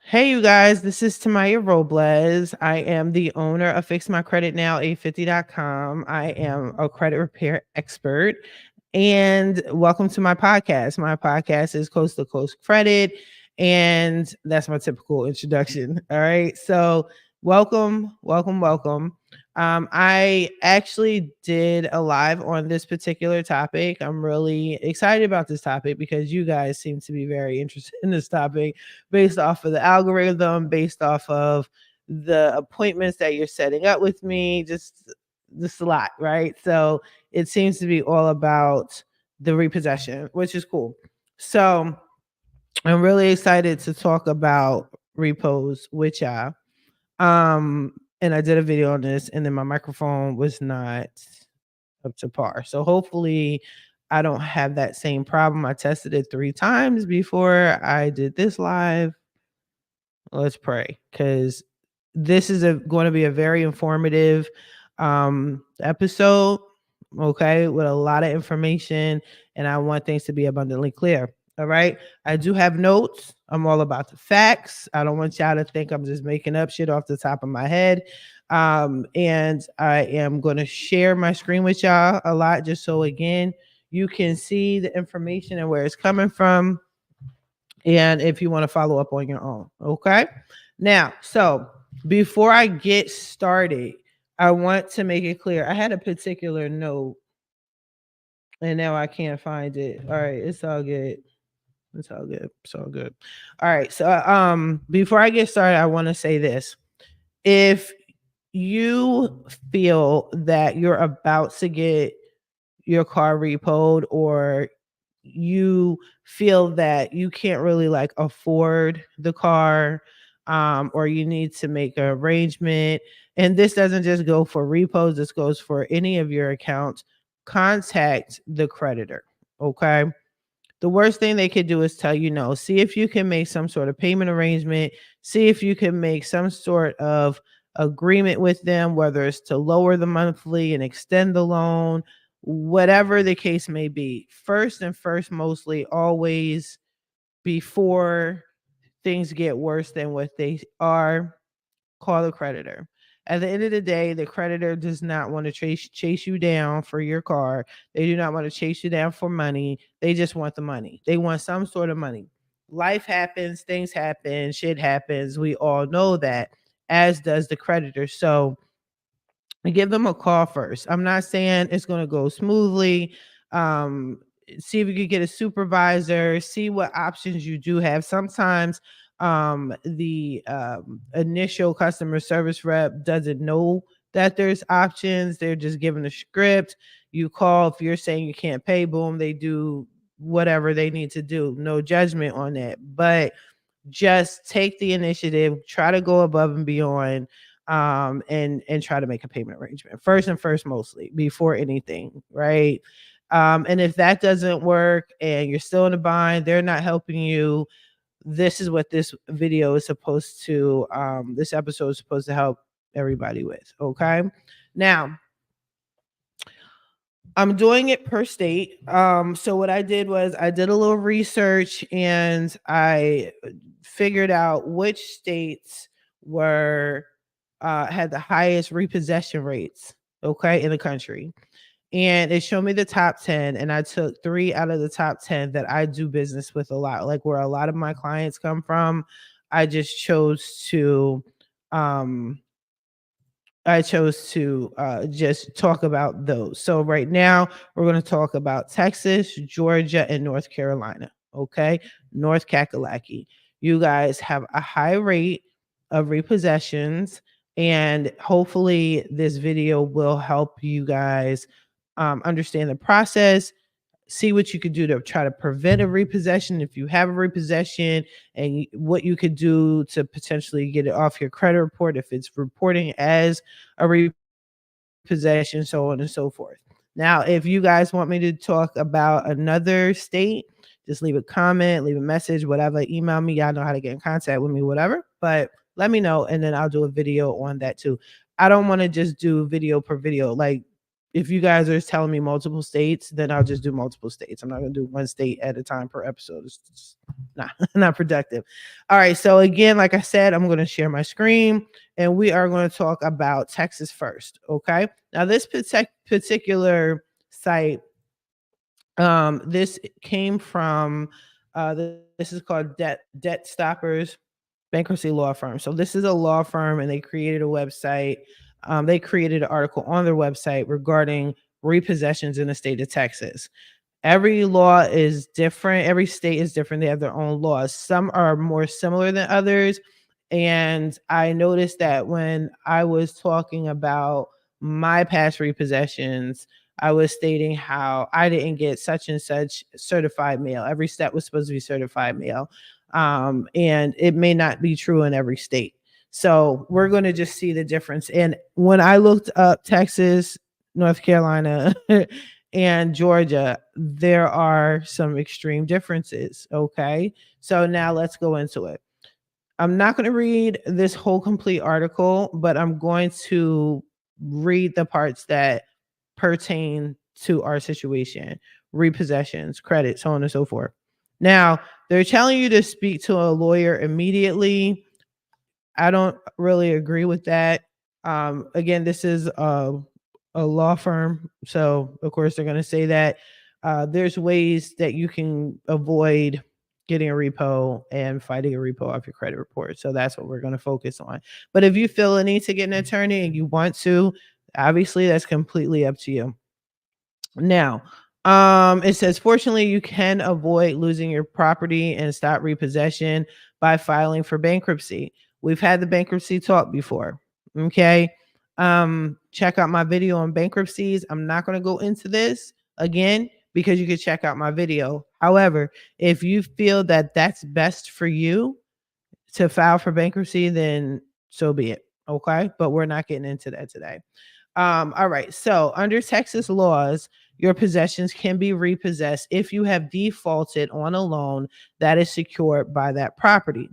Hey, you guys, this is Tamiya Robles. I am the owner of FixMyCreditNow850.com. I am a credit repair expert. And welcome to my podcast. My podcast is Coast to Coast Credit. And that's my typical introduction. All right. So, welcome. I actually did a live on this particular topic. I'm really excited about this topic because you guys seem to be very interested in this topic based off of the algorithm, based off of the appointments that you're setting up with me, just a lot, right? So it seems to be all about the repossession, which is cool. So I'm really excited to talk about repos with y'all. And I did a video on this, and then my microphone was not up to par. So hopefully I don't have that same problem. I tested it 3 times before I did this live. Let's pray, because this is going to be a very informative episode, okay, with a lot of information, and I want things to be abundantly clear. All right. I do have notes. I'm all about the facts. I don't want y'all to think I'm just making up shit off the top of my head. And I am going to share my screen with y'all a lot just so, again, you can see the information and where it's coming from. And if you want to follow up on your own. Okay. Now, so before I get started, I want to make it clear. I had a particular note and now I can't find it. All right. It's all good. It's all good. It's all good. All right. So before I get started, I want to say this. If you feel that you're about to get your car repoed, or you feel that you can't really like afford the car, or you need to make an arrangement, and this doesn't just go for repos, this goes for any of your accounts, contact the creditor. Okay. The worst thing they could do is tell you no. See if you can make some sort of payment arrangement. See if you can make some sort of agreement with them, whether it's to lower the monthly and extend the loan, whatever the case may be. First and first, mostly always, before things get worse than what they are, call the creditor. At the end of the day, the creditor does not want to chase you down for your car. They do not want to chase you down for money. They just want the money. They want some sort of money. Life happens, things happen, shit happens. We all know that, as does the creditor. So give them a call first. I'm not saying it's going to go smoothly. Um, See if you could get a supervisor, see what options you do have. Sometimes the initial customer service rep doesn't know that there's options. They're just given a script. You call, if you're saying you can't pay, boom, they do whatever they need to do. No judgment on that. But just take the initiative, try to go above and beyond, and try to make a payment arrangement first and first, mostly before anything, right? And if that doesn't work and you're still in a bind, they're not helping you, this is what this video is supposed to, this episode is supposed to help everybody with. Okay. Now, I'm doing it per state. So what I did was I did a little research and I figured out which states were had the highest repossession rates, okay, in the country. And it showed me the top 10, and I took 3 out of the top 10 that I do business with a lot, like where a lot of my clients come from. I just chose to um just talk about those. So right now we're going to talk about Texas, Georgia, and North Carolina. Okay. North Kakalaki. You guys have a high rate of repossessions, and hopefully this video will help you guys understand the process, see what you could do to try to prevent a repossession if you have a repossession, and what you could do to potentially get it off your credit report if it's reporting as a repossession, so on and so forth. Now, if you guys want me to talk about another state, just leave a comment, leave a message, whatever, email me. Y'all know how to get in contact with me, whatever. But let me know, and then I'll do a video on that too. I don't want to just do video per video. Like, if you guys are telling me multiple states, then I'll just do multiple states. I'm not going to do one state at a time per episode. Nah, not productive. All right. So again, like I said, I'm going to share my screen and we are going to talk about Texas first. Okay. Now this particular site, this came from, this is called Debt Stoppers Bankruptcy Law Firm. So this is a law firm and they created a website. They created an article on their website regarding repossessions in the state of Texas. Every law is different. Every state is different. They have their own laws. Some are more similar than others. And I noticed that when I was talking about my past repossessions, I was stating how I didn't get such and such certified mail. Every step was supposed to be certified mail. And it may not be true in every state. So we're going to just see the difference. And when I looked up Texas, North Carolina, and Georgia, there are some extreme differences. Okay. So now let's go into it. I'm not going to read this whole complete article, but I'm going to read the parts that pertain to our situation, repossessions, credit, so on and so forth. Now, they're telling you to speak to a lawyer immediately. I don't really agree with that. Again, this is a law firm. So, of course, they're going to say that there's ways that you can avoid getting a repo and fighting a repo off your credit report. So that's what we're going to focus on. But if you feel a need to get an attorney and you want to, obviously that's completely up to you. Now, it says, fortunately, you can avoid losing your property and stop repossession by filing for bankruptcy. We've had the bankruptcy talk before. Okay. Check out my video on bankruptcies. I'm not going to go into this again because you can check out my video. However, if you feel that that's best for you to file for bankruptcy, then so be it. Okay. But we're not getting into that today. All right. So under Texas laws, your possessions can be repossessed if you have defaulted on a loan that is secured by that property.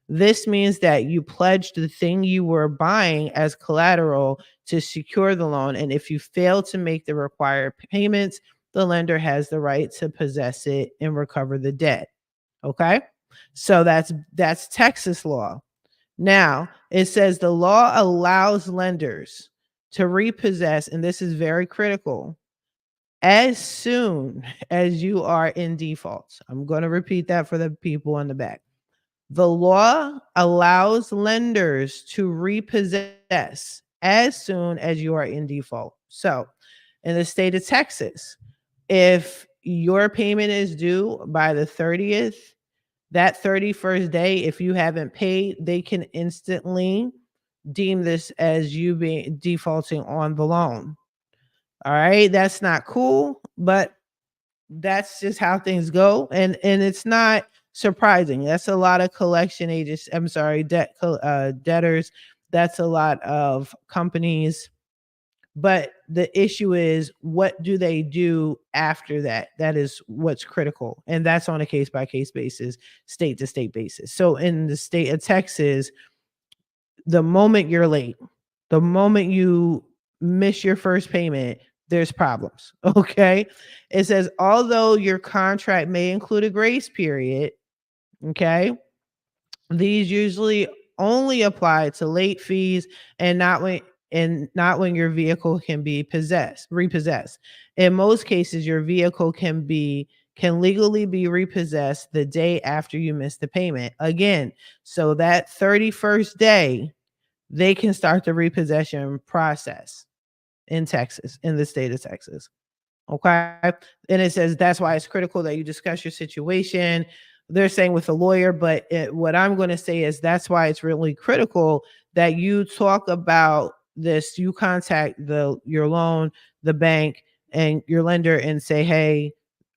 This means that you pledged the thing you were buying as collateral to secure the loan. And if you fail to make the required payments, the lender has the right to possess it and recover the debt. Okay. So that's Texas law. Now, it says the law allows lenders to repossess, and this is very critical, as soon as you are in default. I'm going to repeat that for the people in the back. The law allows lenders to repossess as soon as you are in default. So, in the state of Texas, if your payment is due by the 30th, that 31st day, if you haven't paid, they can instantly deem this as you being defaulting on the loan. All right. That's not cool, but that's just how things go. And it's not surprising. That's a lot of collection agents. I'm sorry, debtors. That's a lot of companies. But the issue is, what do they do after that? That is what's critical. And that's on a case by case basis, state to state basis. So in the state of Texas, the moment you're late, the moment you miss your first payment, there's problems. Okay. It says, although your contract may include a grace period, okay, these usually only apply to late fees and not when your vehicle can be repossessed. In most cases, your vehicle can legally be repossessed the day after you miss the payment. Again, so that 31st day, they can start the repossession process in Texas, in the state of Texas. Okay. And it says that's why it's critical that you discuss your situation. They're saying with a lawyer, but what I'm going to say is that's why it's really critical that you talk about this. You contact your loan, the bank, and your lender and say, hey,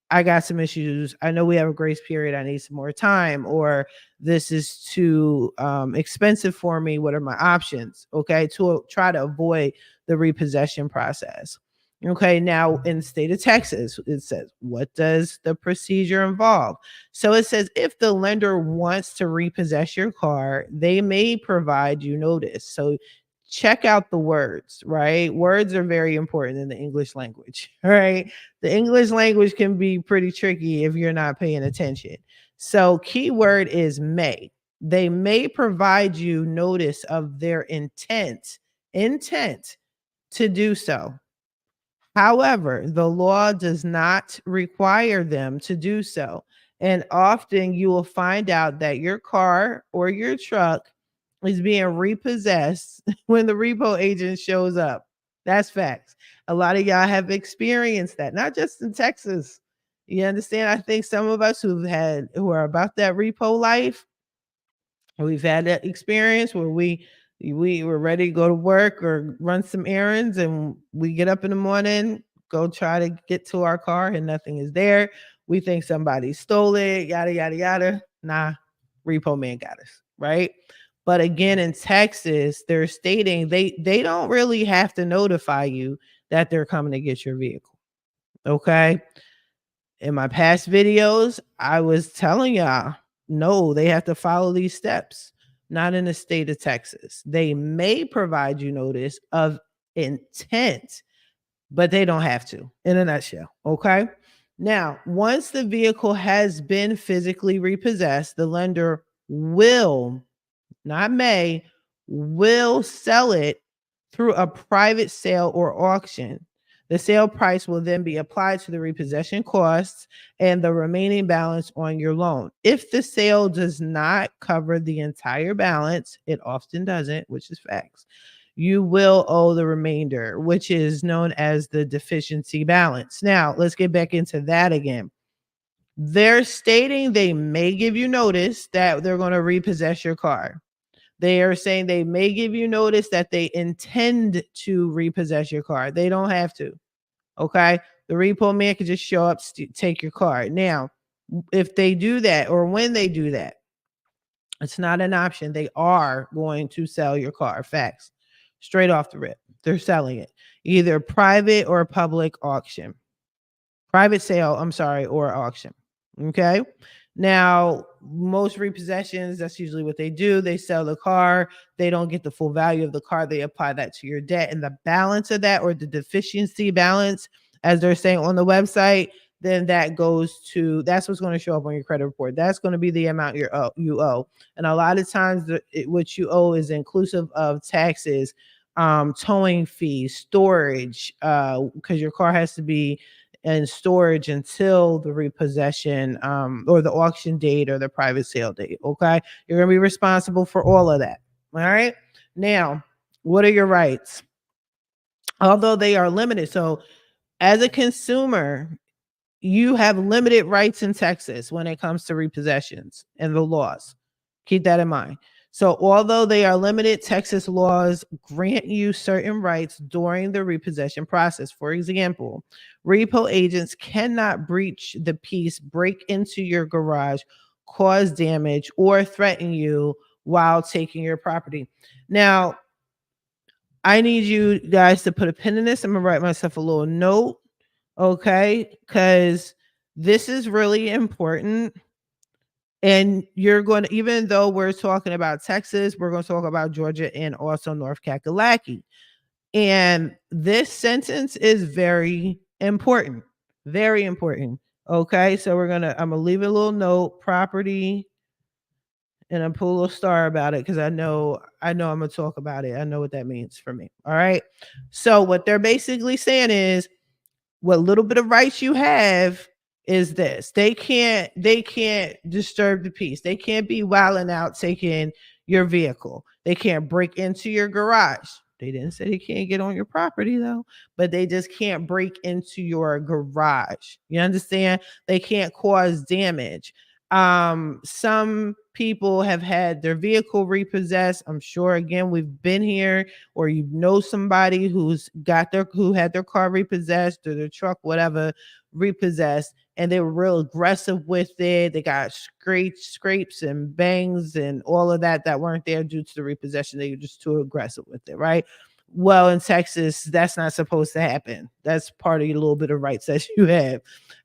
I got some issues. I know we have a grace period. I need some more time, or this is too expensive for me. What are my options? Okay. To try to avoid the repossession process. Okay. Now in the state of Texas, it says, what does the procedure involve? So it says, if the lender wants to repossess your car, they may provide you notice. So check out the words, right? Words are very important in the English language, right? The English language can be pretty tricky if you're not paying attention. So, keyword is may. They may provide you notice of their intent to do so. However, the law does not require them to do so. And often you will find out that your car or your truck is being repossessed when the repo agent shows up. That's facts. A lot of y'all have experienced that, not just in Texas. You understand? I think some of us who are about that repo life, we've had that experience where we were ready to go to work or run some errands, and we get up in the morning, go try to get to our car, and nothing is there. We think somebody stole it, yada yada yada. Nah, repo man got us, right? But again, in Texas, they're stating they don't really have to notify you that they're coming to get your vehicle. Okay. In my past videos, I was telling y'all, no, they have to follow these steps. Not in the state of Texas. They may provide you notice of intent, but they don't have to, in a nutshell. Okay. Now, once the vehicle has been physically repossessed, the lender will, not may, will sell it through a private sale or auction. The sale price will then be applied to the repossession costs and the remaining balance on your loan. If the sale does not cover the entire balance, it often doesn't, which is facts, you will owe the remainder, which is known as the deficiency balance. Now, let's get back into that again. They're stating they may give you notice that they're going to repossess your car. They are saying they may give you notice that they intend to repossess your car. They don't have to. Okay. The repo man could just show up, take your car. Now, if they do that or when they do that, it's not an option. They are going to sell your car. Facts. Straight off the rip. They're selling it. Either private or public auction. Private sale, I'm sorry, or auction. Okay. Now, most repossessions, that's usually what they do. They sell the car. They don't get the full value of the car. They apply that to your debt. And the balance of that, or the deficiency balance, as they're saying on the website, then that's what's going to show up on your credit report. That's going to be the amount you owe. And a lot of times, what you owe is inclusive of taxes, towing fees, storage, because your car has to be in storage until the repossession or the auction date or the private sale date. Okay. You're going to be responsible for all of that. All right. Now, what are your rights? Although they are limited. So, as a consumer, you have limited rights in Texas when it comes to repossessions and the laws. Keep that in mind. So, although they are limited, Texas laws grant you certain rights during the repossession process. For example, repo agents cannot breach the peace, break into your garage, cause damage, or threaten you while taking your property. Now, I need you guys to put a pin in this. I'm going to write myself a little note, okay? Because this is really important. And you're going to, even though we're talking about Texas, we're going to talk about Georgia and also North Kakalaki. And this sentence is very important. Very important. Okay. So I'm going to leave a little note, property, and I'm put a little star about it because I know I'm going to talk about it. I know what that means for me. All right. So what they're basically saying is, what little bit of rights you have is this: they can't disturb the peace. They can't be wilding out taking your vehicle. They can't break into your garage. They didn't say they can't get on your property though, but they just can't break into your garage. You understand? They can't cause damage. Some people have had their vehicle repossessed. I'm sure, again, we've been here, or you know somebody who had their car repossessed or their truck, whatever, repossessed, and they were real aggressive with it. They got scrapes and bangs and all of that weren't there due to the repossession. They were just too aggressive with it, right? Well, in Texas, that's not supposed to happen. That's part of your little bit of rights that you have.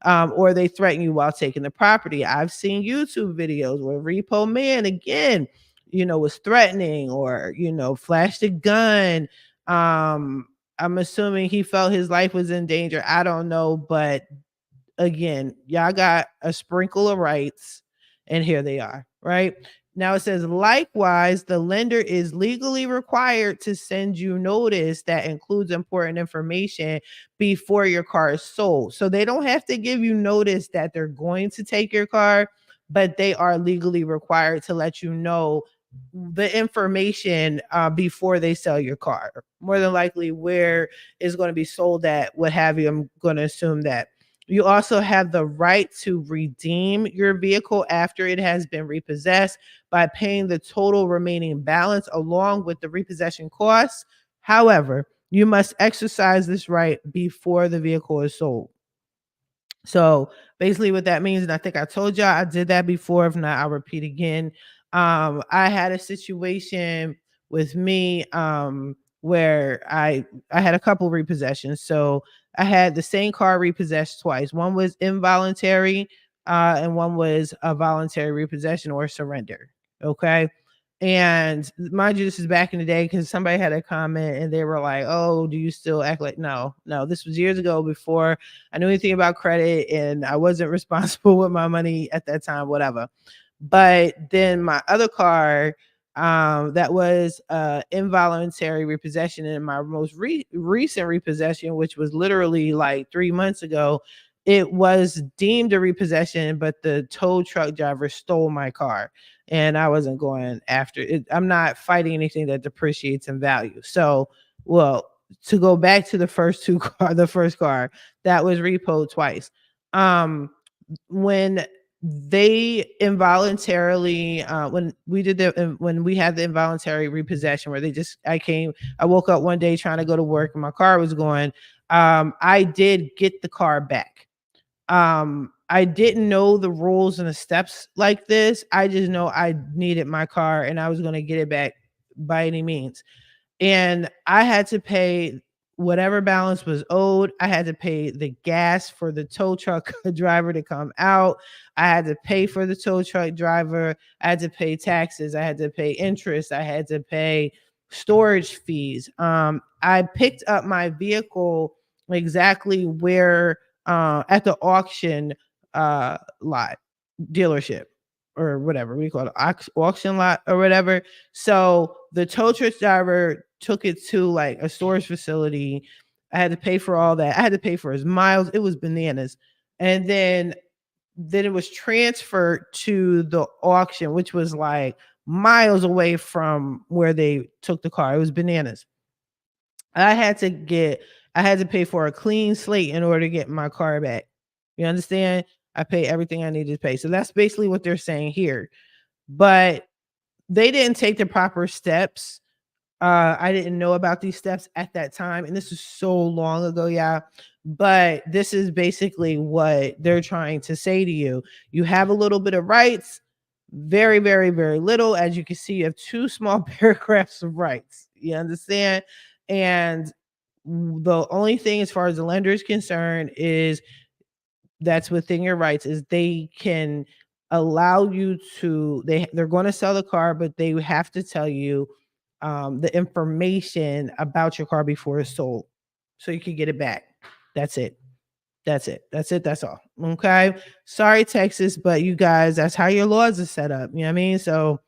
Or they threaten you while taking the property. I've seen YouTube videos where repo man, again, was threatening or, flashed a gun. Um, I'm assuming he felt his life was in danger. I don't know, but again, y'all got a sprinkle of rights, and here they are, right? Now it says, likewise, the lender is legally required to send you notice that includes important information before your car is sold. So they don't have to give you notice that they're going to take your car, but they are legally required to let you know the information before they sell your car. More than likely, where it's going to be sold at, what have you. I'm going to assume that. You also have the right to redeem your vehicle after it has been repossessed by paying the total remaining balance along with the repossession costs. However, you must exercise this right before the vehicle is sold. So basically what that means, and I think I told y'all I did that before. If not, I'll repeat again. I had a situation with me where I had a couple repossessions. So I had the same car repossessed twice. One was involuntary, and one was a voluntary repossession or surrender. Okay. And mind you, this is back in the day because somebody had a comment and they were like, "Oh, do you still act like?" No, no, this was years ago before I knew anything about credit and I wasn't responsible with my money at that time, whatever. But then my other car, that was involuntary repossession, and my most recent repossession, which was literally like 3 months ago, it was deemed a repossession, but the tow truck driver stole my car, and I wasn't going after it. I'm not fighting anything that depreciates in value. So, well, to go back to the first two car, the first car that was repoed twice. When they involuntarily when we had the involuntary repossession where I woke up one day trying to go to work and my car was going. I did get the car back. I didn't know the rules and the steps like this. I just know I needed my car and I was going to get it back by any means. And I had to pay whatever balance was owed. I had to pay the gas for the tow truck driver to come out. I had to pay for the tow truck driver. I had to pay taxes. I had to pay interest. I had to pay storage fees. I picked up my vehicle exactly where at the auction lot dealership or whatever we call it, auction lot or whatever. So the tow truck driver took it to like a storage facility. I had to pay for all that. I had to pay for his miles. It was bananas. And then it was transferred to the auction, which was like miles away from where they took the car. It was bananas. I had to get I had to pay for a clean slate in order to get my car back. You understand? I pay everything I needed to pay. So that's basically what they're saying here. But they didn't take the proper steps. I didn't know about these steps at that time, and this is so long ago, yeah. But this is basically what they're trying to say to you. You have a little bit of rights, very, very, very little. As you can see, you have two small paragraphs of rights. You understand? And the only thing, as far as the lender is concerned, is that's within your rights is they can allow you to they're going to sell the car, but they have to tell you the information about your car before it's sold so you can get it back. That's it. That's it. That's it. That's all. Okay. Sorry, Texas, but you guys, that's how your laws are set up. You know what I mean? So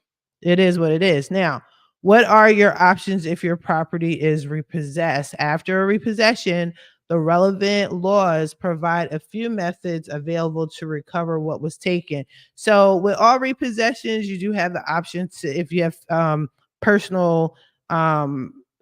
it is what it is. Now, what are your options if your property is repossessed? After a repossession, the relevant laws provide a few methods available to recover what was taken. So, with all repossessions, you do have the option to, if you have personal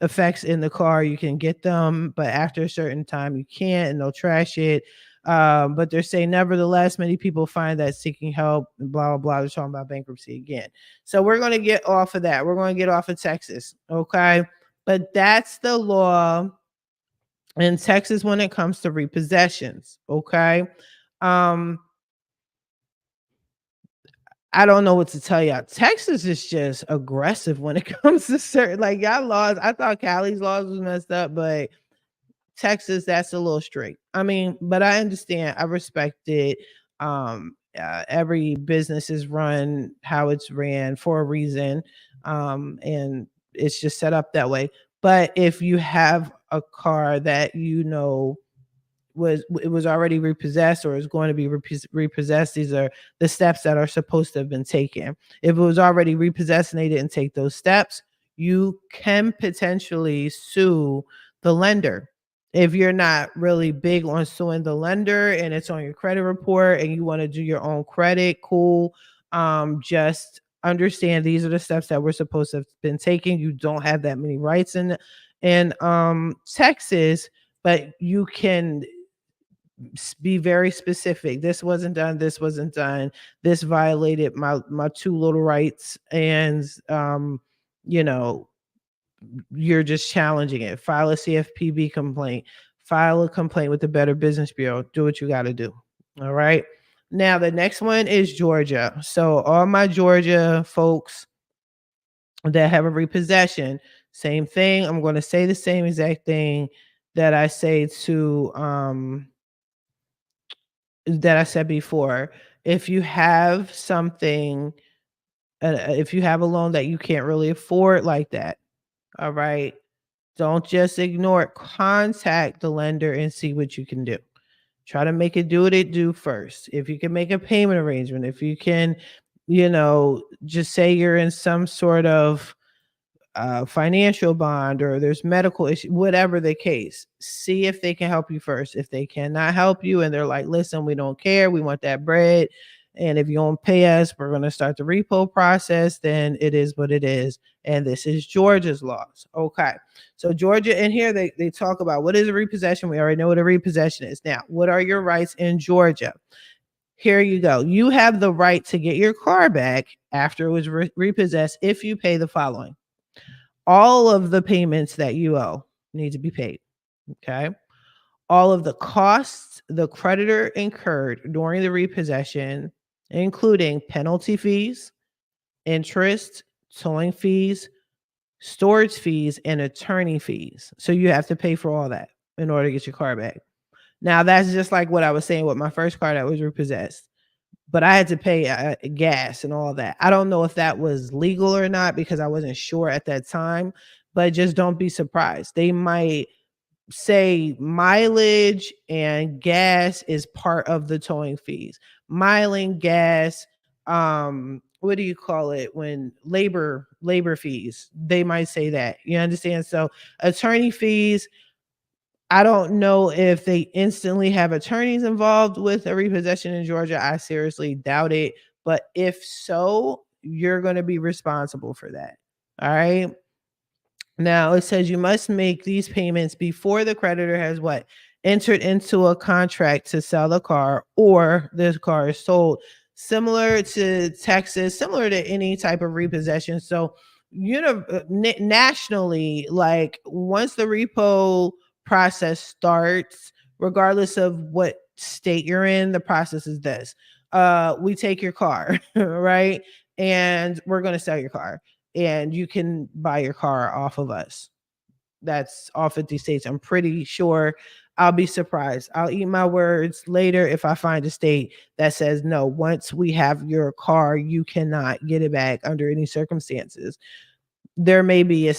effects in the car, you can get them, but after a certain time, you can't, and they'll trash it. But they're saying, nevertheless, many people find that seeking help and blah, blah, blah. They're talking about bankruptcy again. So we're going to get off of that. We're going to get off of Texas. Okay. But that's the law in Texas when it comes to repossessions. Okay. Um, I don't know what to tell y'all. Texas is just aggressive when it comes to certain, like, y'all laws. I thought Cali's laws was messed up, but Texas, that's a little strict. I mean, but I understand. I respect it. Every business is run how it's ran for a reason. And it's just set up that way. But if you have a car that it was already repossessed or is going to be repossessed, these are the steps that are supposed to have been taken. If it was already repossessed and they didn't take those steps, you can potentially sue the lender. If you're not really big on suing the lender and it's on your credit report and you want to do your own credit, cool. Just understand these are the steps that we're supposed to have been taking. You don't have that many rights in Texas, but you can be very specific. This wasn't done. This wasn't done. This violated my two little rights, and you know, you're just challenging it. File a CFPB complaint. File a complaint with the Better Business Bureau. Do what you got to do. All right. Now the next one is Georgia. So all my Georgia folks that have a repossession, same thing. I'm going to say the same exact thing that I say to that I said before. If you have something, if you have a loan that you can't really afford like that, all right, don't just ignore it. Contact the lender and see what you can do. Try to make it do what it do first. If you can make a payment arrangement, if you can, just say you're in some sort of financial bond or there's medical issue, whatever the case, see if they can help you first. If they cannot help you and they're like, listen, we don't care, we want that bread, and if you don't pay us, we're going to start the repo process, then it is what it is. And this is Georgia's laws. Okay. So Georgia, in here, they talk about what is a repossession. We already know what a repossession is. Now, what are your rights in Georgia? Here you go. You have the right to get your car back after it was repossessed if you pay the following. All of the payments that you owe need to be paid. Okay. All of the costs the creditor incurred during the repossession, including penalty fees, interest, towing fees, storage fees, and attorney fees. So you have to pay for all that in order to get your car back. Now, that's just like what I was saying with my first car that was repossessed, but I had to pay gas and all that. I don't know if that was legal or not because I wasn't sure at that time, but just don't be surprised. They might say mileage and gas is part of the towing fees. Miling, gas, what do you call it when labor fees? They might say that. You understand? So attorney fees, I don't know if they instantly have attorneys involved with a repossession in Georgia. I seriously doubt it. But if so, you're going to be responsible for that. All right. Now it says you must make these payments before the creditor has what? Entered into a contract to sell the car or this car is sold. Similar to Texas, similar to any type of repossession. So, nationally, like once the repo process starts, regardless of what state you're in, the process is this. We take your car, right? And we're going to sell your car and you can buy your car off of us. That's all 50 states. I'm pretty sure. I'll be surprised. I'll eat my words later if I find a state that says no, once we have your car, you cannot get it back under any circumstances. There may be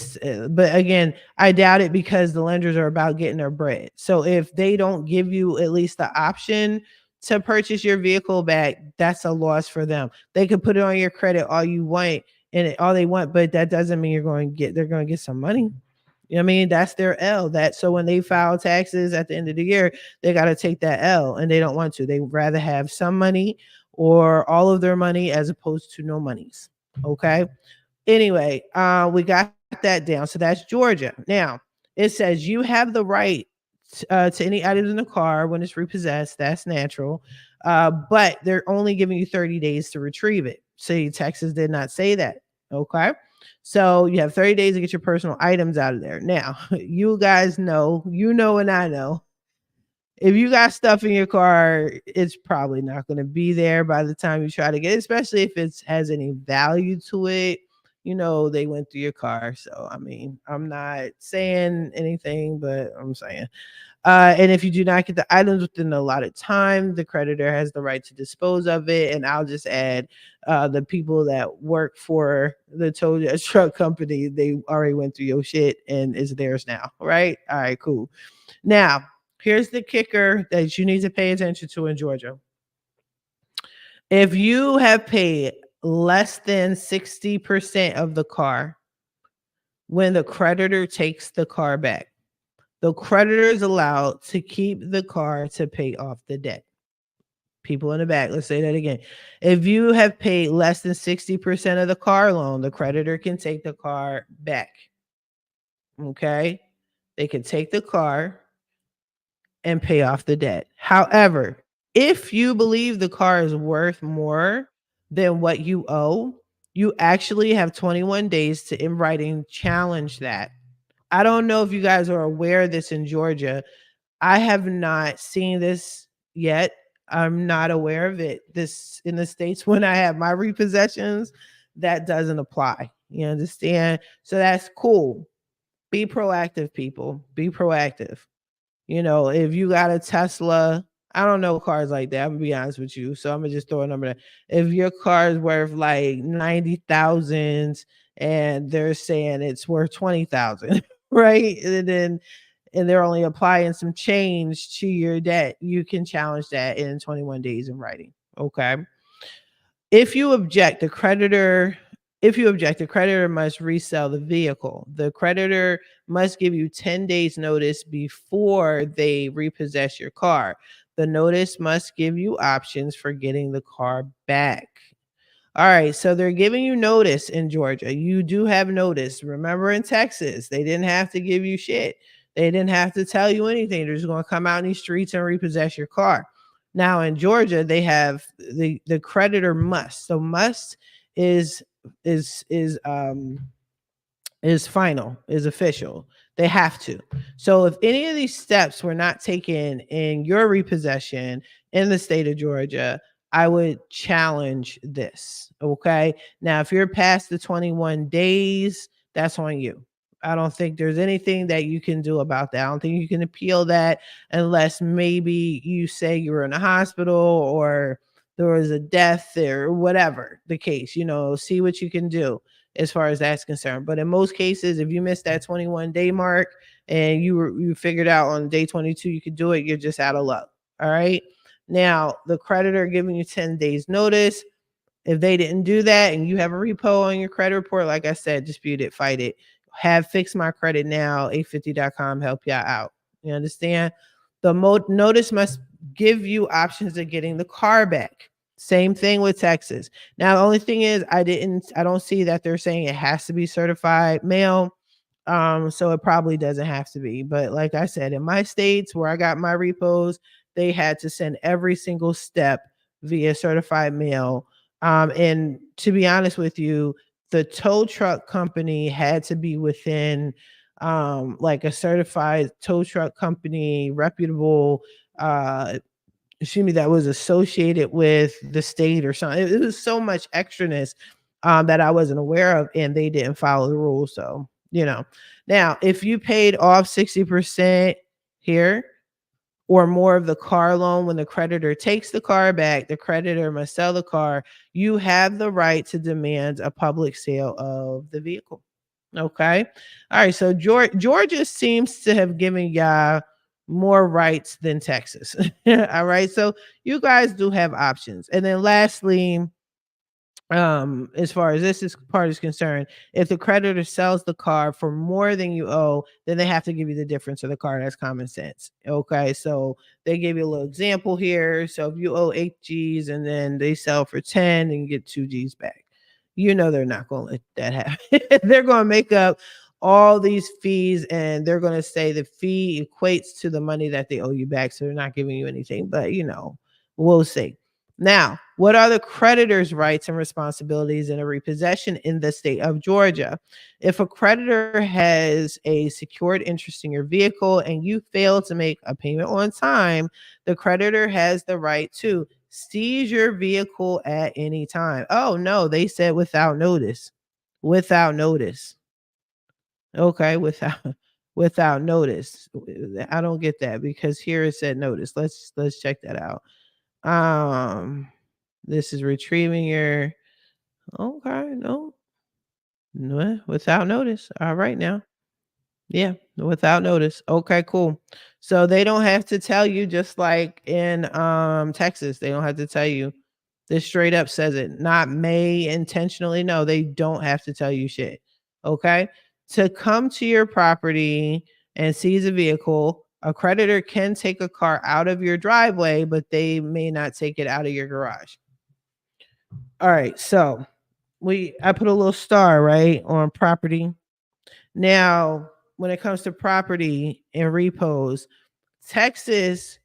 but again, I doubt it because the lenders are about getting their bread. So if they don't give you at least the option to purchase your vehicle back, that's a loss for them. They could put it on your credit all you want and all they want, but that doesn't mean they're going to get some money. You know what I mean? That's their L. That so when they file taxes at the end of the year, they got to take that L and they don't want to. They rather have some money or all of their money as opposed to no monies. Okay. Anyway, we got that down. So that's Georgia. Now it says you have the right to any items in the car when it's repossessed. That's natural. But they're only giving you 30 days to retrieve it. See, Texas did not say that. Okay. So you have 30 days to get your personal items out of there. Now, you guys know, and I know, if you got stuff in your car, it's probably not going to be there by the time you try to get it, especially if it has any value to it. They went through your car. So, I mean, I'm not saying anything, but I'm saying. And if you do not get the items within the allotted time, the creditor has the right to dispose of it. And I'll just add the people that work for the tow truck company, they already went through your shit and it's theirs now, right? All right, cool. Now, here's the kicker that you need to pay attention to in Georgia. If you have paid less than 60% of the car when the creditor takes the car back, the creditor is allowed to keep the car to pay off the debt. People in the back, let's say that again. If you have paid less than 60% of the car loan, the creditor can take the car back. Okay? They can take the car and pay off the debt. However, if you believe the car is worth more than what you owe, you actually have 21 days to, in writing, challenge that. I don't know if you guys are aware of this in Georgia. I have not seen this yet. I'm not aware of it. This in the States when I have my repossessions, that doesn't apply. You understand? So that's cool. Be proactive, people. Be proactive. You know, if you got a Tesla, I don't know cars like that. I'm gonna be honest with you. So I'm gonna just throw a number there. If your car is worth like 90,000 and they're saying it's worth 20,000, right? And they're only applying some change to your debt, you can challenge that in 21 days in writing. Okay. If you object, the creditor must resell the vehicle. The creditor must give you 10 days notice before they repossess your car. The notice must give you options for getting the car back. All right, so they're giving you notice in Georgia. You do have notice. Remember in Texas, they didn't have to give you shit. They didn't have to tell you anything. They're just going to come out in these streets and repossess your car. Now in Georgia, they have the creditor must. So must is is is um is final, is official. They have to. So if any of these steps were not taken in your repossession in the state of Georgia, I would challenge this. Okay. Now, if you're past the 21 days, that's on you. I don't think there's anything that you can do about that. I don't think you can appeal that unless maybe you say you were in a hospital or there was a death or whatever the case, see what you can do as far as that's concerned. But in most cases, if you missed that 21-day mark and you figured out on day 22 you could do it, you're just out of luck. All right. Now, the creditor giving you 10 days notice. If they didn't do that and you have a repo on your credit report, like I said, dispute it, fight it. Have Fix My Credit Now, 850.com help y'all out. You understand? The notice must give you options of getting the car back. Same thing with Texas. Now, the only thing is I don't see that they're saying it has to be certified mail. So it probably doesn't have to be. But like I said, in my states where I got my repos, they had to send every single step via certified mail. And to be honest with you, the tow truck company had to be within like a certified tow truck company, reputable that was associated with the state or something. It was so much extraness that I wasn't aware of, and they didn't follow the rules. So, now if you paid off 60% here or more of the car loan when the creditor takes the car back, the creditor must sell the car. You have the right to demand a public sale of the vehicle. Okay. All right. So Georgia seems to have given y'all more rights than Texas. All right. So you guys do have options. And then lastly, as far as this part is concerned, if the creditor sells the car for more than you owe, then they have to give you the difference of the car. That's common sense. Okay, so they gave you a little example here. So if you owe 8 G's and then they sell for 10 and you get 2 G's back, they're not going to let that happen. They're going to make up all these fees and they're going to say the fee equates to the money that they owe you back, so they're not giving you anything, but we'll see. Now, what are the creditor's rights and responsibilities in a repossession in the state of Georgia? If a creditor has a secured interest in your vehicle and you fail to make a payment on time, the creditor has the right to seize your vehicle at any time. Oh, no, they said without notice. Without notice. Okay, without without notice. I don't get that because here it said notice. Let's check that out. Um, this is retrieving your okay, no, without notice. All right now. Yeah, without notice. Okay, cool. So they don't have to tell you just like in Texas, they don't have to tell you. This straight up says it. Not may intentionally. No, they don't have to tell you shit. Okay? To come to your property and seize a vehicle, a creditor can take a car out of your driveway, but they may not take it out of your garage. All right, so I put a little star, right, on property. Now, when it comes to property and repos, Texas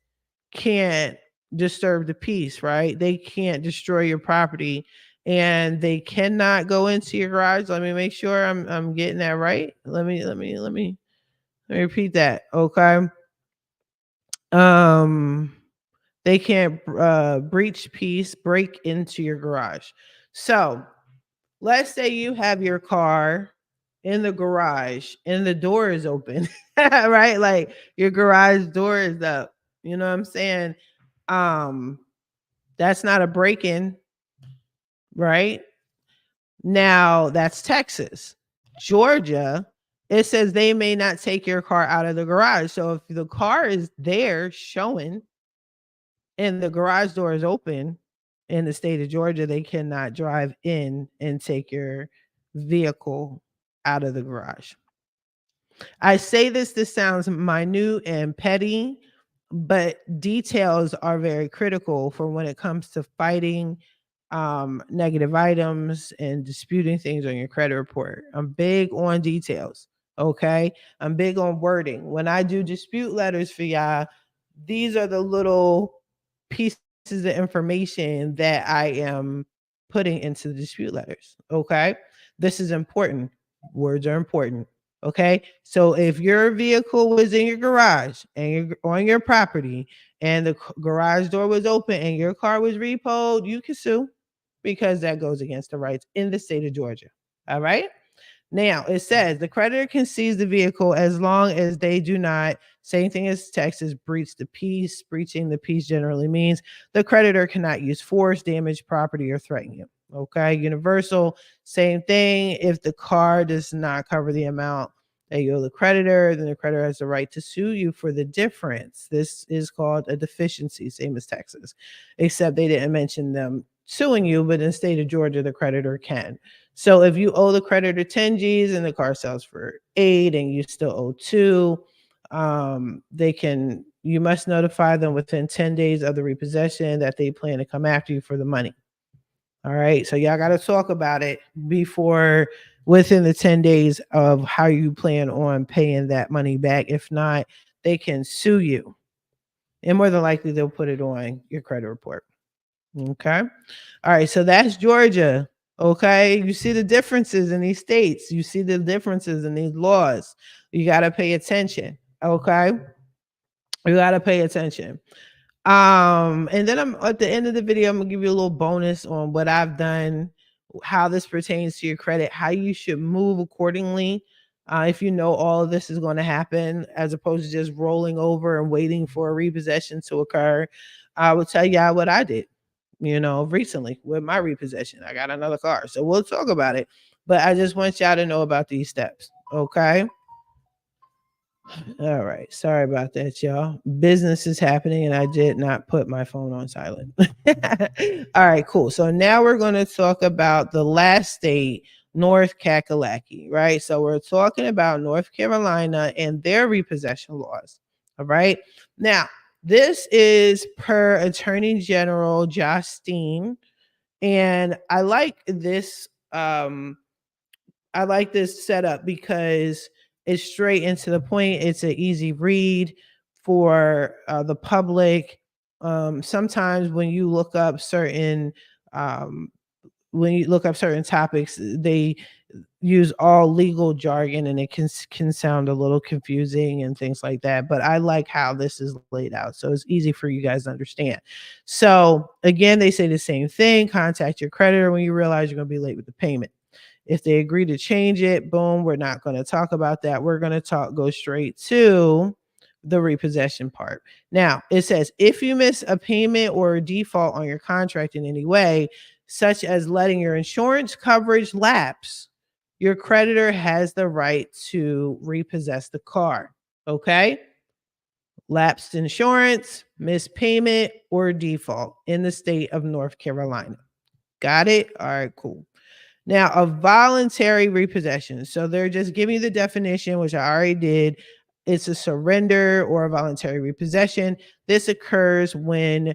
can't disturb the peace, right? They can't destroy your property and they cannot go into your garage. Let me make sure I'm getting that right. Let me repeat that. Okay. Um they can't breach peace, break into your garage. So, let's say you have your car in the garage and the door is open, right? Like your garage door is up. You know what I'm saying? Um, that's not a break-in, right? Now that's Texas. Georgia, it says they may not take your car out of the garage. So if the car is there showing and the garage door is open in the state of Georgia, they cannot drive in and take your vehicle out of the garage. I say this sounds minute and petty, but details are very critical for when it comes to fighting negative items and disputing things on your credit report. I'm big on details. Okay. I'm big on wording. When I do dispute letters for y'all, these are the little pieces of information that I am putting into the dispute letters. Okay. This is important. Words are important. Okay. So if your vehicle was in your garage and you're on your property and the garage door was open and your car was repoed, you can sue because that goes against the rights in the state of Georgia. All right. Now it says the creditor can seize the vehicle as long as they do not, same thing as Texas, breach the peace. Breaching the peace generally means the creditor cannot use force, damage property, or threaten you. Okay. Universal, same thing. If the car does not cover the amount that you owe the creditor, then the creditor has the right to sue you for the difference. This is called a deficiency, same as Texas, except they didn't mention them suing you, but in the state of Georgia, the creditor can. So if you owe the creditor 10 G's and the car sells for 8 and you still owe 2, you must notify them within 10 days of the repossession that they plan to come after you for the money. All right. So y'all got to talk about it within the 10 days of how you plan on paying that money back. If not, they can sue you. And more than likely, they'll put it on your credit report. Okay. All right. So that's Georgia. Okay. You see the differences in these states. You see the differences in these laws. You got to pay attention. Okay. You got to pay attention. And then I'm at the end of the video, I'm gonna give you a little bonus on what I've done, how this pertains to your credit, how you should move accordingly. If you know all of this is going to happen, as opposed to just rolling over and waiting for a repossession to occur, I will tell you what I did, recently with my repossession. I got another car. So we'll talk about it. But I just want y'all to know about these steps. Okay. All right. Sorry about that, y'all. Business is happening and I did not put my phone on silent. All right, cool. So now we're going to talk about the last state, North Kakalaki, right? So we're talking about North Carolina and their repossession laws. All right. Now, this is per Attorney General Josh Steen. And I like this setup because it's straight into the point. It's an easy read for the public. Sometimes when you look up certain topics, they use all legal jargon and it can sound a little confusing and things like that. But I like how this is laid out, so it's easy for you guys to understand. So again, they say the same thing: contact your creditor when you realize you're going to be late with the payment. If they agree to change it, boom, we're not going to talk about that. We're going to go straight to the repossession part. Now, it says if you miss a payment or a default on your contract in any way, such as letting your insurance coverage lapse, your creditor has the right to repossess the car. Okay? Lapsed insurance, missed payment, or default in the state of North Carolina. Got it? All right, cool. Now, a voluntary repossession. So they're just giving you the definition, which I already did. It's a surrender or a voluntary repossession. This occurs when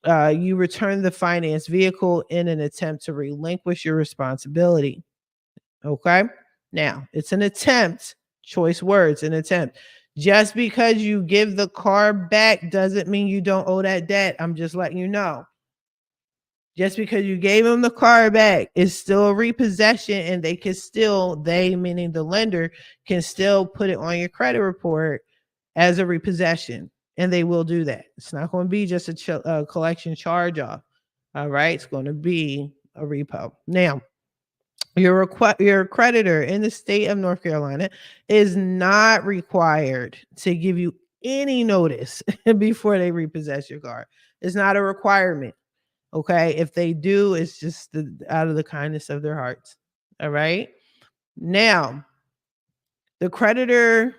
you return the financed vehicle in an attempt to relinquish your responsibility. Okay. Now, it's an attempt, choice words, an attempt. Just because you give the car back doesn't mean you don't owe that debt. I'm just letting you know. Just because you gave them the car back, it's still a repossession, and they can still, they meaning the lender, can still put it on your credit report as a repossession, and they will do that. It's not going to be just a collection charge off. All right, it's going to be a repo. Now, your creditor in the state of North Carolina is not required to give you any notice before they repossess your car. It's not a requirement. Okay. If they do, it's just out of the kindness of their hearts. All right. Now, the creditor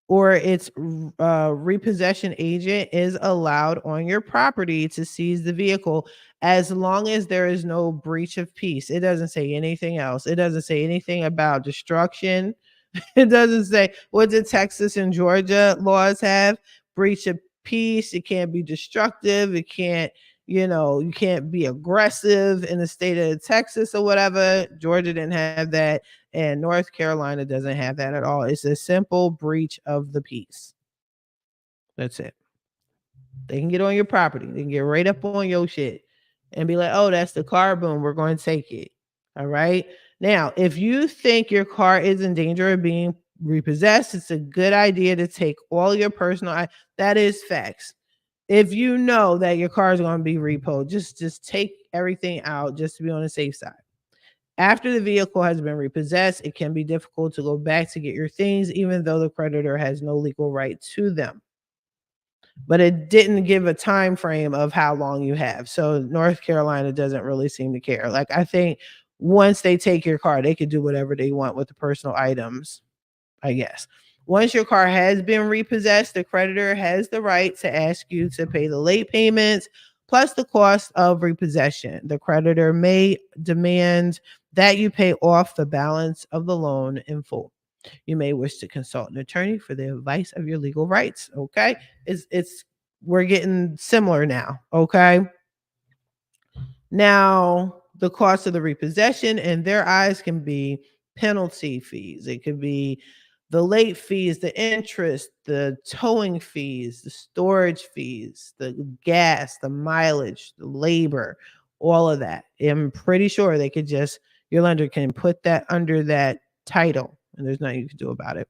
or its repossession agent is allowed on your property to seize the vehicle as long as there is no breach of peace. It doesn't say anything else. It doesn't say anything about destruction. It doesn't say, what did Texas and Georgia laws have? Breach of peace. It can't be destructive. It can't, you can't be aggressive in the state of Texas or whatever. Georgia didn't have that. And North Carolina doesn't have that at all. It's a simple breach of the peace. That's it. They can get on your property. They can get right up on your shit and be like, oh, that's the car. Boom, we're going to take it. All right. Now, if you think your car is in danger of being repossessed, it's a good idea to take all your personal. That is facts. If you know that your car is going to be repoed, just take everything out just to be on the safe side. After the vehicle has been repossessed, it can be difficult to go back to get your things, even though the creditor has no legal right to them. But it didn't give a time frame of how long you have. So North Carolina doesn't really seem to care. Like, I think once they take your car, they could do whatever they want with the personal items, I guess. Once your car has been repossessed, the creditor has the right to ask you to pay the late payments plus the cost of repossession. The creditor may demand that you pay off the balance of the loan in full. You may wish to consult an attorney for the advice of your legal rights. Okay. We're getting similar now. Okay. Now, the cost of the repossession in their eyes can be penalty fees. It could be the late fees, the interest, the towing fees, the storage fees, the gas, the mileage, the labor, all of that. I'm pretty sure they could your lender can put that under that title, and there's nothing you can do about it.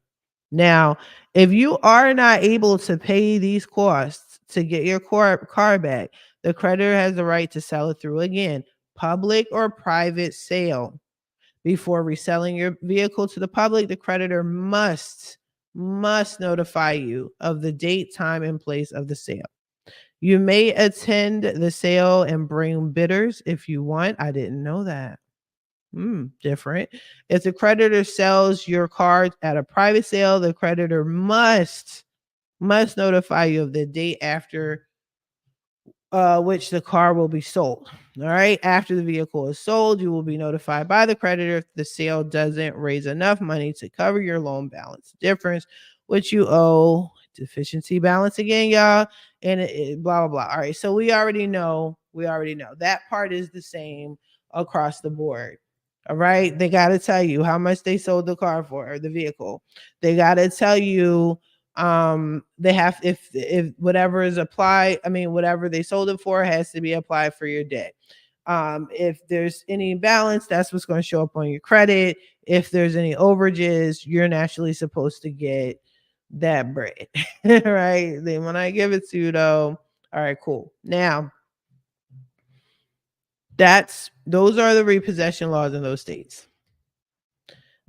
Now, if you are not able to pay these costs to get your car back, the creditor has the right to sell it through, again, public or private sale. Before reselling your vehicle to the public, the creditor must notify you of the date, time, and place of the sale. You may attend the sale and bring bidders if you want. I didn't know that. Different. If the creditor sells your car at a private sale, the creditor must notify you of the date after which the car will be sold. All right. After the vehicle is sold, you will be notified by the creditor if the sale doesn't raise enough money to cover your loan balance difference, which you owe. Deficiency balance again, y'all. And blah, blah, blah. All right. So we already know that part is the same across the board. All right. They got to tell you how much they sold the car for, or the vehicle. They got to tell you they have, if whatever is applied, whatever they sold it for has to be applied for your debt. If there's any balance, that's what's going to show up on your credit. If there's any overages, you're naturally supposed to get that bread. Right? Then when I give it to you, though, all right, cool. Now, those are the repossession laws in those states.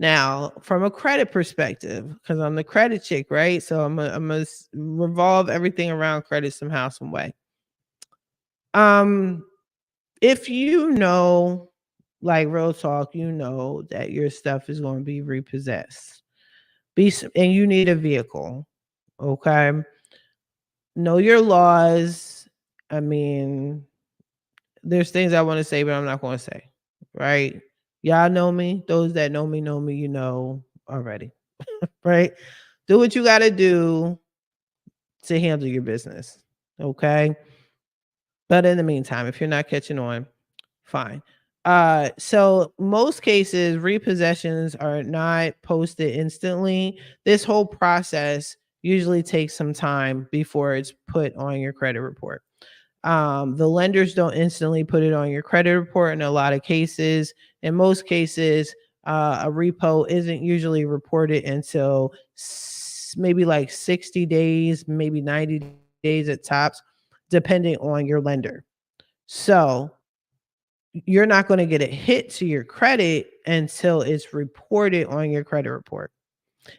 Now, from a credit perspective, because I'm the credit chick, right? So I'm gonna revolve everything around credit somehow, some way. Um, if you know, like real talk, you know that your stuff is going to be repossessed, and you need a vehicle. Okay, know your laws. I mean, there's things I want to say, but I'm not going to say. Right? Y'all know me. Those that know me, you know already. Right? Do what you got to do to handle your business. Okay. But in the meantime, if you're not catching on, fine. So most cases, repossessions are not posted instantly. This whole process usually takes some time before it's put on your credit report. The lenders don't instantly put it on your credit report in a lot of cases. In most cases, a repo isn't usually reported until maybe like 60 days, maybe 90 days at tops, depending on your lender. So you're not going to get a hit to your credit until it's reported on your credit report.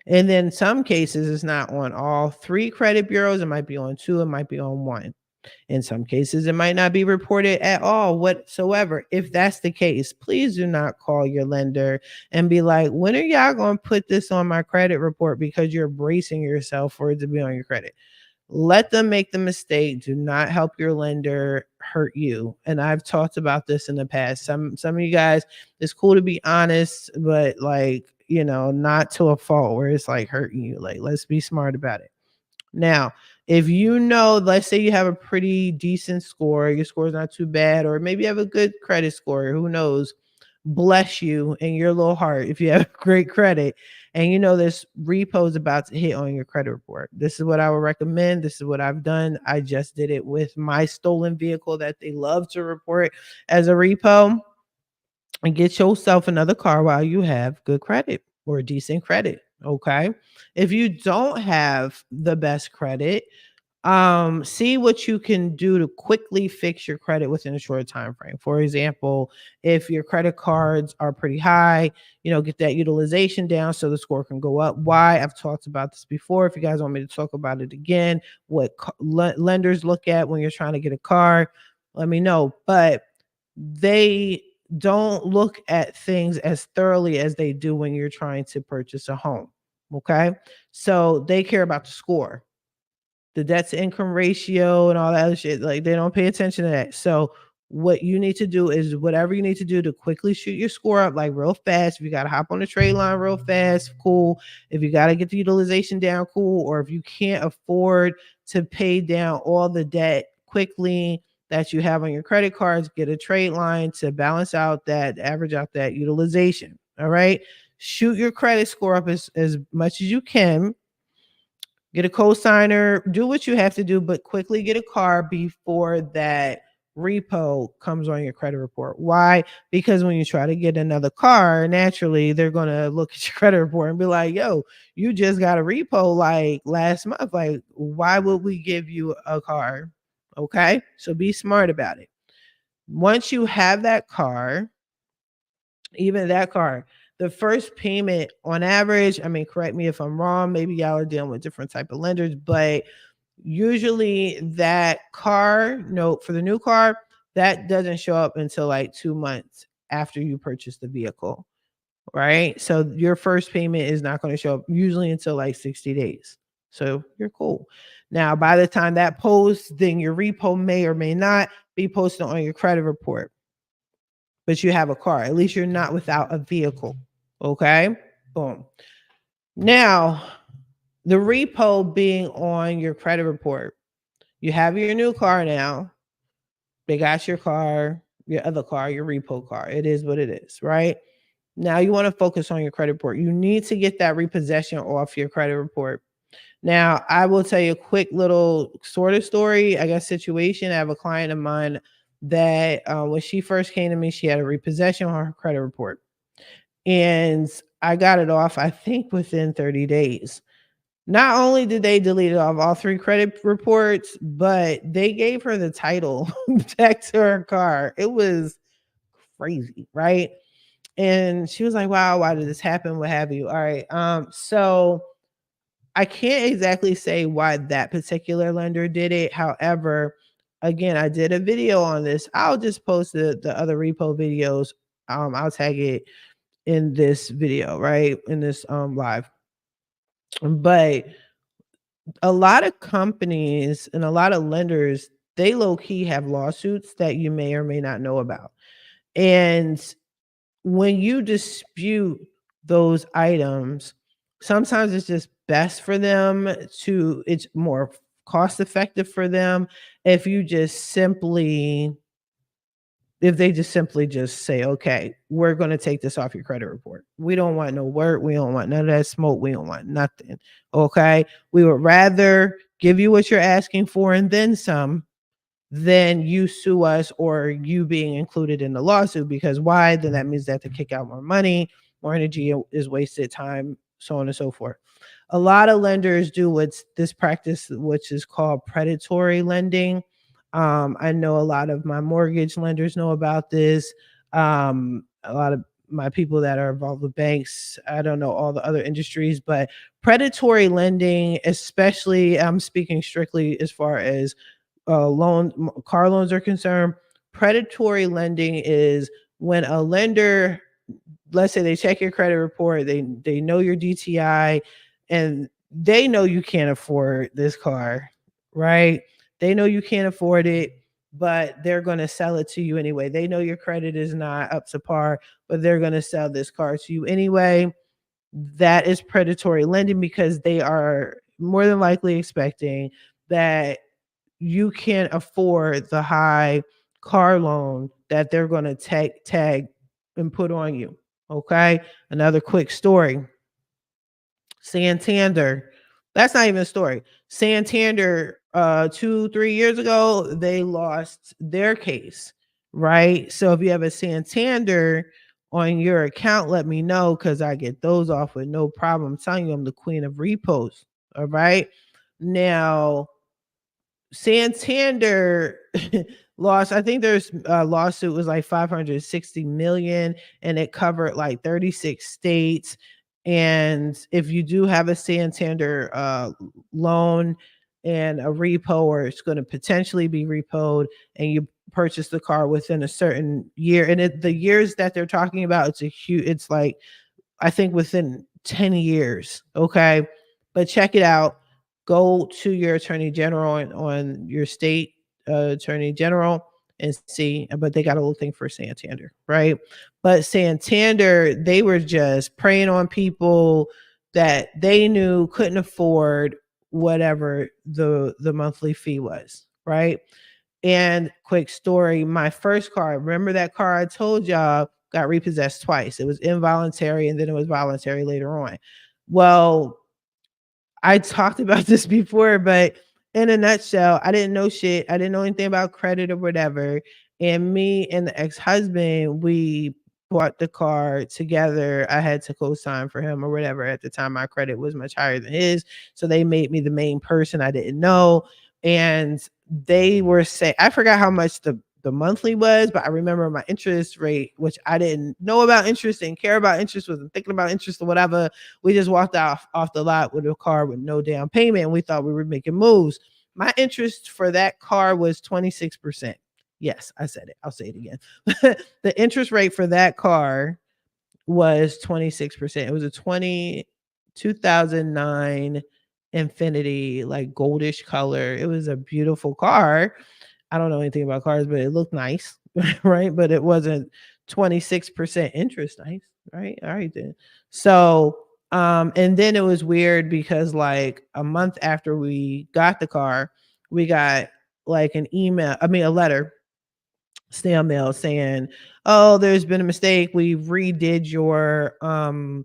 And then some cases, it's not on all three credit bureaus. It might be on two, it might be on one. In some cases, it might not be reported at all whatsoever. If that's the case, please do not call your lender and be like, when are y'all going to put this on my credit report, because you're bracing yourself for it to be on your credit. Let them make the mistake. Do not help your lender hurt you. And I've talked about this in the past. Some of you guys, it's cool to be honest, but like, not to a fault where it's like hurting you. Like, let's be smart about it. Now, if you know, let's say you have a pretty decent score, your score is not too bad, or maybe you have a good credit score, who knows? Bless you in your little heart if you have great credit, and you know this repo is about to hit on your credit report. This is what I would recommend. This is what I've done. I just did it with my stolen vehicle that they love to report as a repo. And get yourself another car while you have good credit or decent credit. Okay. If you don't have the best credit, see what you can do to quickly fix your credit within a short time frame. For example, if your credit cards are pretty high, get that utilization down so the score can go up. Why? I've talked about this before. If you guys want me to talk about it again, what lenders look at when you're trying to get a car, let me know. But they don't look at things as thoroughly as they do when you're trying to purchase a home. Okay. So they care about the score, the debt to income ratio, and all that other shit. Like, they don't pay attention to that. So what you need to do is whatever you need to do to quickly shoot your score up, like real fast. If you got to hop on the trade line real fast, cool. If you got to get the utilization down, cool. Or if you can't afford to pay down all the debt quickly that you have on your credit cards, get a trade line to balance out that, average out that utilization. All right. Shoot your credit score up as much as you can. Get a cosigner, do what you have to do, but quickly get a car before that repo comes on your credit report. Why? Because when you try to get another car, naturally they're going to look at your credit report and be like, yo, you just got a repo like last month. Like, why would we give you a car? Okay. So be smart about it. Once you have that car, even that car, the first payment on average, I mean, correct me if I'm wrong, maybe y'all are dealing with different type of lenders, but usually that car note for the new car, that doesn't show up until like 2 months after you purchase the vehicle, right? So your first payment is not going to show up usually until like 60 days. So you're cool. Now, by the time that posts, then your repo may or may not be posted on your credit report, but you have a car. At least you're not without a vehicle. Okay. Boom. Now, the repo being on your credit report, you have your new car now. They got your car, your other car, your repo car. It is what it is, right? Now you want to focus on your credit report. You need to get that repossession off your credit report. Now, I will tell you a quick little sort of story, I guess, situation. I have a client of mine that when she first came to me, she had a repossession on her credit report. And I got it off, I think, within 30 days. Not only did they delete it off all three credit reports, but they gave her the title back to her car. It was crazy, right? And she was like, wow, why did this happen? What have you? All right. So I can't exactly say why that particular lender did it. However, again, I did a video on this. I'll just post the other repo videos. I'll tag it in this video, right? In this live. But a lot of companies and a lot of lenders, they low key have lawsuits that you may or may not know about. And when you dispute those items, sometimes it's just best for them to, it's more cost effective for them if you just simply, if they just simply just say, okay, we're going to take this off your credit report. We don't want no work. We don't want none of that smoke. We don't want nothing. Okay. We would rather give you what you're asking for and then some than you sue us or you being included in the lawsuit. Because why? Then that means they have to kick out more money, more energy is wasted, time, so on and so forth. A lot of lenders do what's this practice, which is called predatory lending. I know a lot of my mortgage lenders know about this. A lot of my people that are involved with banks, I don't know all the other industries, but predatory lending, especially, I'm speaking strictly as far as car loans are concerned. Predatory lending is when a lender, let's say they check your credit report, they know your DTI, and they know you can't afford this car, right? They know you can't afford it, but they're going to sell it to you anyway. They know your credit is not up to par, but they're going to sell this car to you anyway. That is predatory lending because they are more than likely expecting that you can't afford the high car loan that they're going to tag and put on you. Okay. Another quick story. Santander. That's not even a story. Santander, 2-3 years ago, they lost their case, right? So if you have a Santander on your account, let me know because I get those off with no problem. I'm telling you, I'm the queen of repos. All right. Now, Santander lost, I think there's a lawsuit was like 560 million and it covered like 36 states. And if you do have a Santander loan and a repo, or it's going to potentially be repoed, and you purchase the car within a certain year, and the years that they're talking about, it's a huge, it's like, I think within 10 years. Okay. But check it out. Go to your attorney general and on your state attorney general and see. But they got a little thing for Santander, right? But Santander, they were just preying on people that they knew couldn't afford whatever the monthly fee was, right? And quick story, my first car, remember that car I told y'all got repossessed twice. It was involuntary and then it was voluntary later on. Well, I talked about this before, but in a nutshell, I didn't know shit. I didn't know anything about credit or whatever. And me and the ex-husband, we bought the car together. I had to co-sign for him or whatever. At the time, my credit was much higher than his. So they made me the main person. I didn't know. And they were saying, I forgot how much the monthly was, but I remember my interest rate, which I didn't know about interest, didn't care about interest, wasn't thinking about interest or whatever. We just walked off the lot with a car with no down payment, and we thought we were making moves. My interest for that car was 26%. Yes, I said it. I'll say it again. The interest rate for that car was 26%. It was a 2009 Infinity, like goldish color. It was a beautiful car. I don't know anything about cars, but it looked nice, right? But it wasn't 26% interest. Nice, right? All right then. So, and then it was weird because like a month after we got the car, we got like an email, I mean a letter, snail mail saying, "Oh, there's been a mistake. We redid your loan.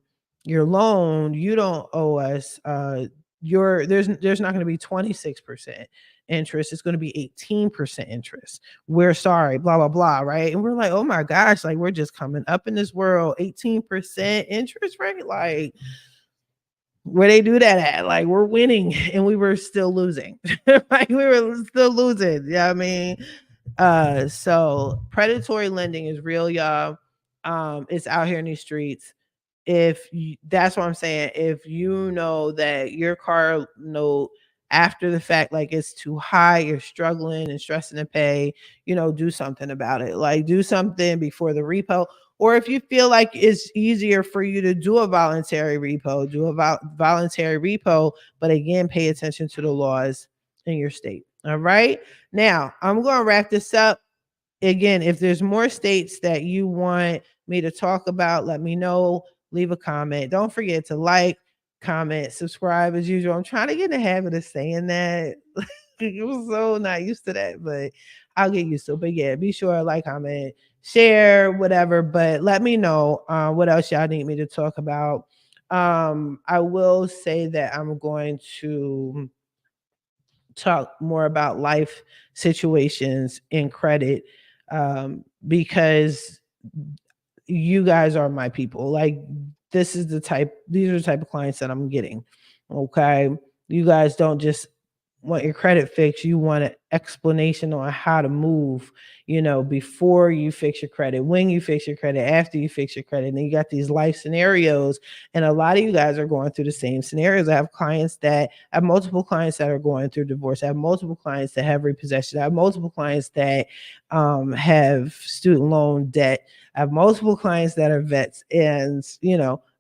You don't owe us there's not going to be 26% interest. It's going to be 18% interest. We're sorry, blah blah blah, right?" And we're like, "Oh my gosh, like we're just coming up in this world, 18% interest rate, like where they do that at? Like we're winning and we were still losing." Like we were still losing. Yeah, I mean, so predatory lending is real, y'all. It's out here in these streets. If you, that's what I'm saying. If you know that your car note after the fact, like it's too high, you're struggling and stressing to pay, do something about it. Like do something before the repo. Or if you feel like it's easier for you to do a voluntary repo, do a voluntary repo, but again, pay attention to the laws in your state. All right. Now I'm going to wrap this up. Again, if there's more states that you want me to talk about, let me know. Leave a comment. Don't forget to like, comment, subscribe as usual. I'm trying to get in the habit of saying that. I'm so not used to that, but I'll get used to it. But yeah, be sure to like, comment, share, whatever. But let me know what else y'all need me to talk about. I will say that I'm going to talk more about life situations in credit, because you guys are my people. Like these are the type of clients that I'm getting. Okay. You guys don't just want your credit fixed. You want an explanation on how to move, before you fix your credit, when you fix your credit, after you fix your credit. And then you got these life scenarios. And a lot of you guys are going through the same scenarios. I have multiple clients that are going through divorce. I have multiple clients that have repossession. I have multiple clients that have student loan debt. I have multiple clients that are vets. And,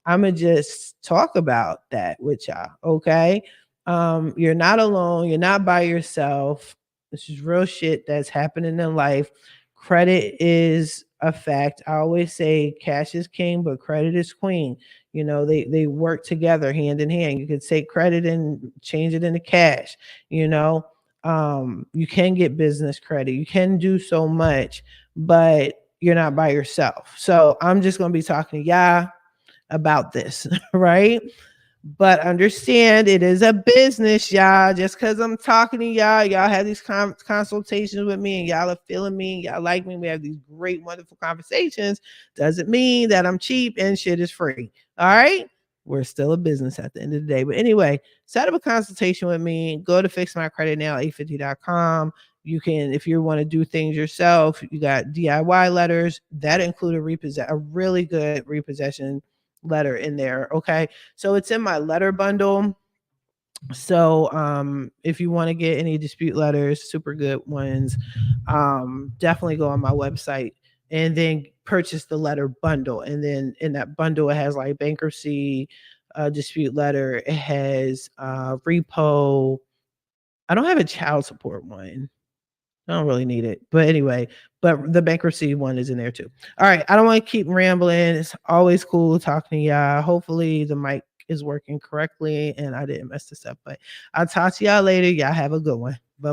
I'm going to just talk about that with y'all. Okay. You're not alone. You're not by yourself. This is real shit that's happening in life. Credit is a fact. I always say cash is king, but credit is queen. They work together hand in hand. You could take credit and change it into cash. You can get business credit. You can do so much, but you're not by yourself. So I'm just gonna be talking to y'all about this, right? But understand it is a business, y'all. Just because I'm talking to y'all have these consultations with me and y'all are feeling me, y'all like me, we have these great, wonderful conversations, doesn't mean that I'm cheap and shit is free. All right? We're still a business at the end of the day. But anyway, set up a consultation with me. Go to fixmycreditnow850.com. You can, if you want to do things yourself, you got DIY letters that include a really good repossession letter in there. Okay. So it's in my letter bundle. So if you want to get any dispute letters, super good ones, definitely go on my website and then purchase the letter bundle. And then in that bundle, it has like bankruptcy, dispute letter, it has repo. I don't have a child support one. I don't really need it. But anyway, but the bankruptcy one is in there too. All right. I don't want to keep rambling. It's always cool talking to y'all. Hopefully the mic is working correctly and I didn't mess this up. But I'll talk to y'all later. Y'all have a good one. Bye-bye.